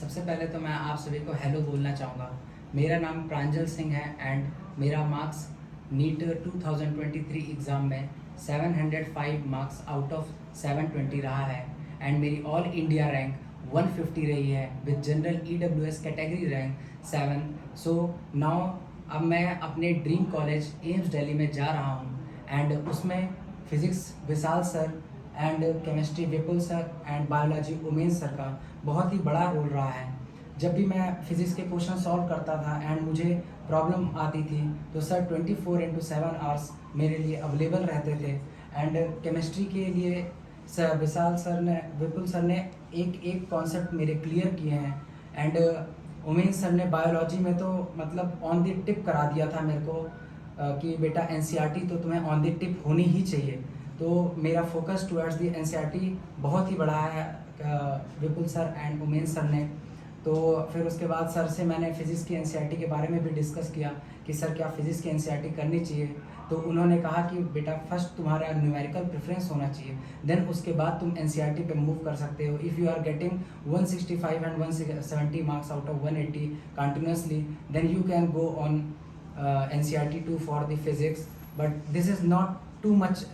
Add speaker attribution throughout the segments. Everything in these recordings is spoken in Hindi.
Speaker 1: सबसे पहले तो मैं आप सभी को हेलो बोलना चाहूँगा। मेरा नाम प्रांजल सिंह है एंड मेरा मार्क्स नीट 2023 एग्ज़ाम में 705 मार्क्स आउट ऑफ 720 रहा है एंड मेरी ऑल इंडिया रैंक 150 रही है with general EWS category rank 7। So now अब मैं अपने ड्रीम कॉलेज एम्स दिल्ली में जा रहा हूँ एंड उसमें physics Vishal sir and chemistry Vipul sir and biology Umesh sir का बहुत ही बड़ा रोल रहा है। जब भी मैं फिज़िक्स के क्वेश्चन सॉल्व करता था एंड मुझे प्रॉब्लम आती थी तो सर 24/7 आवर्स मेरे लिए अवेलेबल रहते थे एंड केमिस्ट्री के लिए सर विशाल सर ने विपुल सर ने एक एक कॉन्सेप्ट मेरे क्लियर किए हैं एंड उमेश सर ने बायोलॉजी में तो मतलब ऑन द टिप करा दिया था मेरे को कि बेटा एनसीईआरटी तो तुम्हें ऑन द टिप होनी ही चाहिए। तो मेरा फोकस टुवर्ड्स दी एनसीईआरटी बहुत ही बड़ा है विपुल सर एंड उमेश सर ने। तो फिर उसके बाद सर से मैंने फ़िज़िक्स की एनसीईआरटी के बारे में भी डिस्कस किया कि सर क्या फ़िज़िक्स की एनसीईआरटी करनी चाहिए। तो उन्होंने कहा कि बेटा फर्स्ट तुम्हारा न्यूमेरिकल प्रेफरेंस होना चाहिए, देन उसके बाद तुम एनसीईआरटी पे मूव कर सकते हो। If you are getting 165 and 170 marks out of 180 continuously then you can go on NCERT 2 for the physics, but this is not too much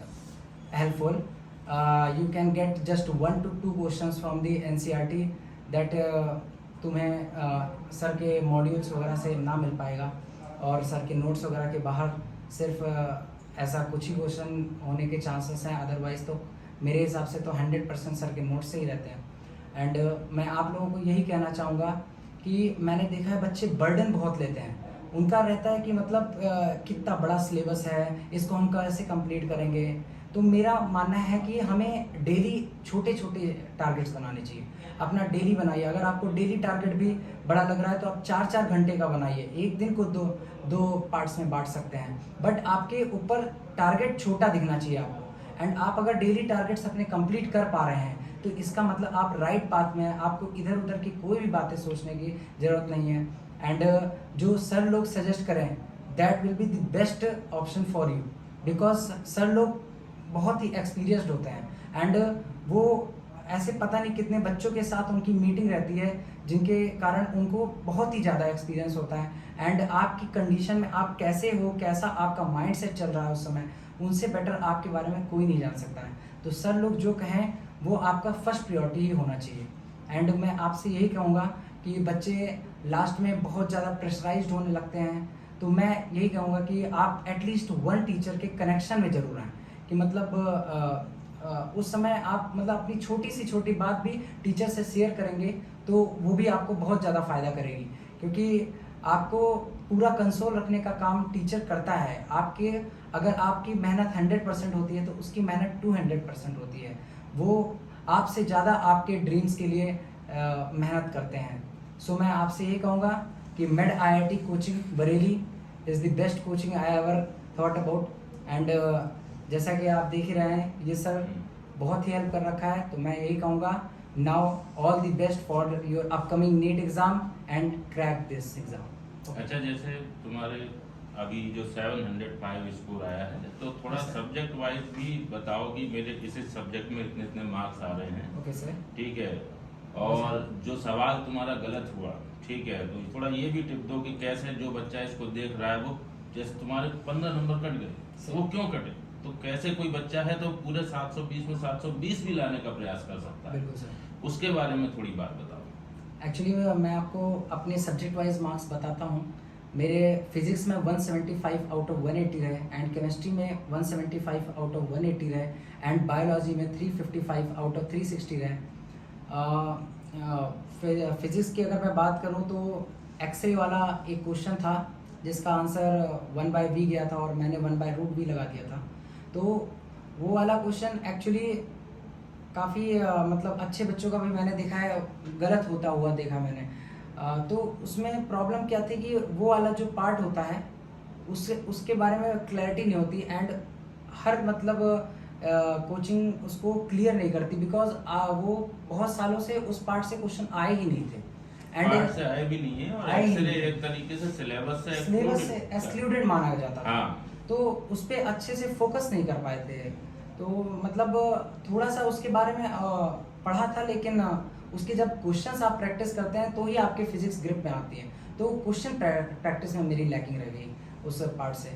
Speaker 1: helpful. You can get just 1 to 2 questions from the NCERT that तुम्हें सर के मॉड्यूल्स वगैरह से ना मिल पाएगा और सर के नोट्स वगैरह के बाहर सिर्फ ऐसा कुछ ही क्वेश्चन होने के चांसेस हैं। अदरवाइज़ तो मेरे हिसाब से तो 100% सर के नोट्स से ही रहते हैं। एंड मैं आप लोगों को यही कहना चाहूँगा कि मैंने देखा है बच्चे बर्डन बहुत लेते हैं। उनका रहता है कि मतलब कितना बड़ा सिलेबस है, इसको हम कैसे कंप्लीट करेंगे। तो मेरा मानना है कि हमें डेली छोटे छोटे टारगेट्स बनाने चाहिए। अपना डेली बनाइए। अगर आपको डेली टारगेट भी बड़ा लग रहा है तो आप 4-4 घंटे का बनाइए। एक दिन को दो पार्ट्स में बांट सकते हैं, बट आपके ऊपर टारगेट छोटा दिखना चाहिए आपको। एंड आप अगर डेली टारगेट्स अपने कंप्लीट कर पा रहे हैं तो इसका मतलब आप राइट पाथ में हैं। आपको इधर उधर की कोई भी बातें सोचने की ज़रूरत नहीं है। एंड जो सर लोग सजेस्ट करें that will be the best option for you, because sir लोग बहुत ही एक्सपीरियंस्ड होते हैं एंड वो ऐसे पता नहीं कितने बच्चों के साथ उनकी मीटिंग रहती है जिनके कारण उनको बहुत ही ज़्यादा एक्सपीरियंस होता है। एंड आपकी कंडीशन में आप कैसे हो, कैसा आपका माइंड सेट चल रहा है उस समय, उनसे बेटर आपके बारे में कोई नहीं जान सकता है। तो सर लोग जो कहें वो आपका फर्स्ट प्रायोरिटी ही होना चाहिए। एंड मैं आपसे यही कहूँगा कि बच्चे लास्ट में बहुत ज़्यादा प्रेशराइज्ड होने लगते हैं, तो मैं यही कहूँगा कि आप एटलीस्ट 1 टीचर के कनेक्शन में ज़रूर रहें। कि मतलब उस समय आप मतलब अपनी छोटी सी छोटी बात भी टीचर से शेयर करेंगे तो वो भी आपको बहुत ज़्यादा फ़ायदा करेगी, क्योंकि आपको पूरा कंट्रोल रखने का काम टीचर करता है। आपके अगर आपकी मेहनत 100% होती है तो उसकी मेहनत 200% होती है। वो आपसे ज़्यादा आपके ड्रीम्स के लिए मेहनत करते हैं। सो मैं आपसे यही कहूँगा कि made IIT coaching Bareilly is the best coaching I ever thought about. And जैसा कि आप देख ही रहे हैं ये सर बहुत ही हेल्प कर रखा है। तो मैं यही कहूँगा now all the best for your upcoming NEET exam and crack this exam.
Speaker 2: अच्छा, जैसे तुम्हारे अभी जो 705 स्कोर आया है तो थोड़ा सब्जेक्ट वाइज भी बताओ कि मेरे इस सब्जेक्ट में इतने इतने मार्क्स आ रहे हैं।
Speaker 1: ओके सर,
Speaker 2: ठीक है। और जो सवाल तुम्हारा गलत हुआ, ठीक है, तो थोड़ा ये भी टिप दो कि कैसे जो बच्चा इसको देख रहा है वो जैसे तुम्हारे 15 नंबर कट गए, वो क्यों कटे, तो कैसे कोई बच्चा है तो पूरे 720 में 720 भी लाने का प्रयास कर सकता है।
Speaker 1: बिल्कुल सर।
Speaker 2: उसके बारे में थोड़ी बात बताओ।
Speaker 1: एक्चुअली मैं आपको अपने सब्जेक्ट वाइज मार्क्स बताता हूँ। मेरे फिजिक्स में 175 आउट ऑफ 180 रहे एंड केमिस्ट्री में 175 आउट ऑफ 180 रहे एंड बायोलॉजी में 355 आउट ऑफ 360 रहे। फिजिक्स की अगर मैं बात करूँ तो एक्सरे वाला एक क्वेश्चन था जिसका आंसर 1/v गया था और मैंने 1/√v लगा दिया था। तो वो वाला क्वेश्चन एक्चुअली काफ़ी मतलब अच्छे बच्चों का भी मैंने देखा है गलत होता हुआ देखा मैंने। तो उसमें प्रॉब्लम क्या थी कि वो वाला जो पार्ट होता है उसके बारे में क्लैरिटी नहीं होती एंड हर मतलब कोचिंग उसको क्लियर नहीं करती, बिकॉज वो बहुत सालों से उस पार्ट से क्वेश्चन आए ही नहीं थे
Speaker 2: पार्ट से आए भी नहीं है और एक्सरे एक तरीके से सिलेबस से
Speaker 1: एक्सक्लूडेड माना जाता था।
Speaker 2: हाँ।
Speaker 1: तो उस पर अच्छे से फोकस नहीं कर पाए थे। तो मतलब थोड़ा सा उसके बारे में पढ़ा था लेकिन उसके जब क्वेश्चंस आप प्रैक्टिस करते हैं तो ही आपके फिजिक्स ग्रिप में आती है। तो क्वेश्चन प्रैक्टिस में मेरी लैकिंग रह गई उस पार्ट से।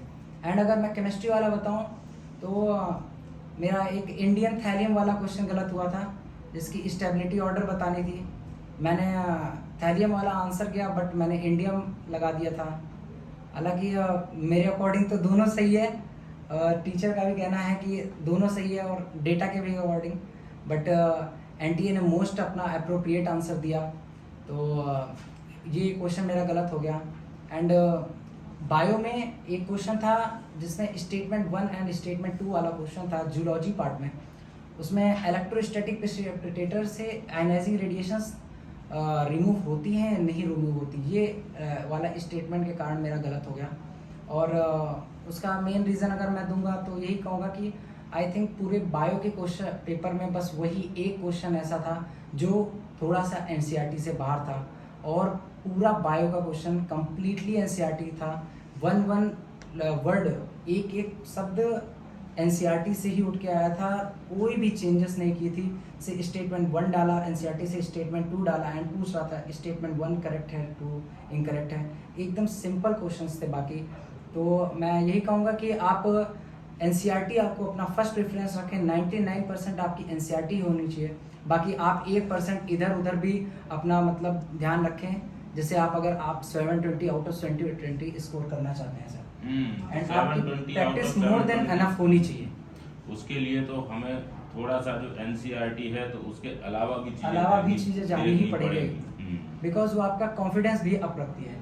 Speaker 1: एंड अगर मैं केमिस्ट्री वाला बताऊं तो मेरा एक इंडियन थैलियम वाला क्वेश्चन गलत हुआ था, जिसकी स्टेबिलिटी ऑर्डर बतानी थी। मैंने थैलियम वाला आंसर किया बट मैंने इंडियम लगा दिया था। हालांकि मेरे अकॉर्डिंग तो दोनों सही है, टीचर का भी कहना है कि दोनों सही है और डेटा के भी अकॉर्डिंग, बट एनटीए ने मोस्ट अपना अप्रोप्रिएट आंसर दिया। तो ये क्वेश्चन मेरा गलत हो गया। एंड बायो में एक क्वेश्चन था जिसमें स्टेटमेंट 1 एंड स्टेटमेंट 2 वाला क्वेश्चन था जूलॉजी पार्ट में। उसमें इलेक्ट्रोस्टैटिक प्रेसिपिटेटर से आयनाइजिंग रेडिएशंस रिमूव होती हैं नहीं रिमूव होती, ये वाला स्टेटमेंट के कारण मेरा गलत हो गया। और उसका मेन रीज़न अगर मैं दूंगा तो यही कहूँगा कि आई थिंक पूरे बायो के क्वेश्चन पेपर में बस वही एक क्वेश्चन ऐसा था जो थोड़ा सा एनसीईआरटी से बाहर था, और पूरा बायो का क्वेश्चन कम्प्लीटली एनसीईआरटी था। वन वर्ड एक एक शब्द एनसीईआरटी से ही उठ के आया था, कोई भी चेंजेस नहीं की थी। से स्टेटमेंट 1 डाला एनसीईआरटी से, स्टेटमेंट 2 डाला एंड पूछ रहा था स्टेटमेंट 1 करेक्ट है 2 इनकरेक्ट है। एकदम सिंपल क्वेश्चंस थे बाकी। तो मैं यही कहूँगा कि आप एनसीईआरटी आपको अपना फर्स्ट प्रेफरेंस रखें, 99% आपकी एनसीईआरटी होनी चाहिए। बाकी आप 1% इधर उधर भी अपना मतलब ध्यान रखें, जैसे आप अगर आप 720 आउट ऑफ 20 स्कोर करना चाहते हैं सर, एंड आपकी प्रैक्टिस मोर देन एनफ होनी चाहिए।
Speaker 2: उसके लिए तो हमें थोड़ा सा जो एनसीईआरटी है तो उसके अलावा भी
Speaker 1: चीजें जानी ही पड़ेगी, बिकॉज वो आपका कॉन्फिडेंस भी अप रखती है।